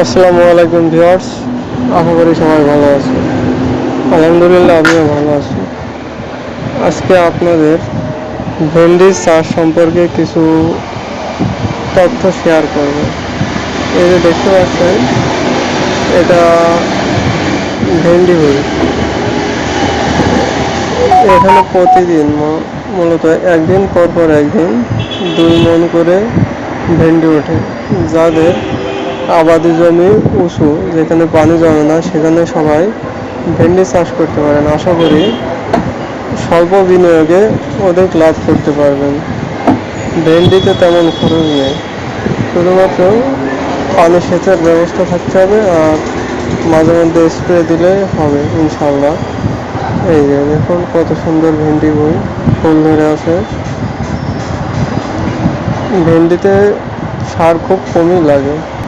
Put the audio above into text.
আসসালামু আলাইকুম ভিউয়ার্স, আশা করি সবাই ভালো আছে। আলহামদুলিল্লাহ আমিও ভালো আছি। আজকে আপনাদের ভেন্ডি চাষ সম্পর্কে কিছু তথ্য শেয়ার করব। এই যে দেখতে পাচ্ছেন, এটা ভেন্ডি বই। এখানে প্রতিদিন মূলত একদিন পর পর একদিন 2 মণ করে ভেন্ডি ওঠে। যাদের আবাদি জমি উঁচু, যেখানে পানি জমে না, সেখানে সবাই ভেন্ডি চাষ করতে পারেন। আশা করি স্বল্প বিনিয়োগে অধিক লাভ করতে পারবেন। ভেন্ডিতে তেমন খরচ নেই, শুধুমাত্র পানি সেচের ব্যবস্থা থাকতে হবে আর মাঝে মধ্যে স্প্রে দিলে হবে ইনশাল্লাহ। এই যে দেখুন কত সুন্দর ভেন্ডি বই ফুল ধরে আছে। ভেন্ডিতে সার খুব কমই লাগে।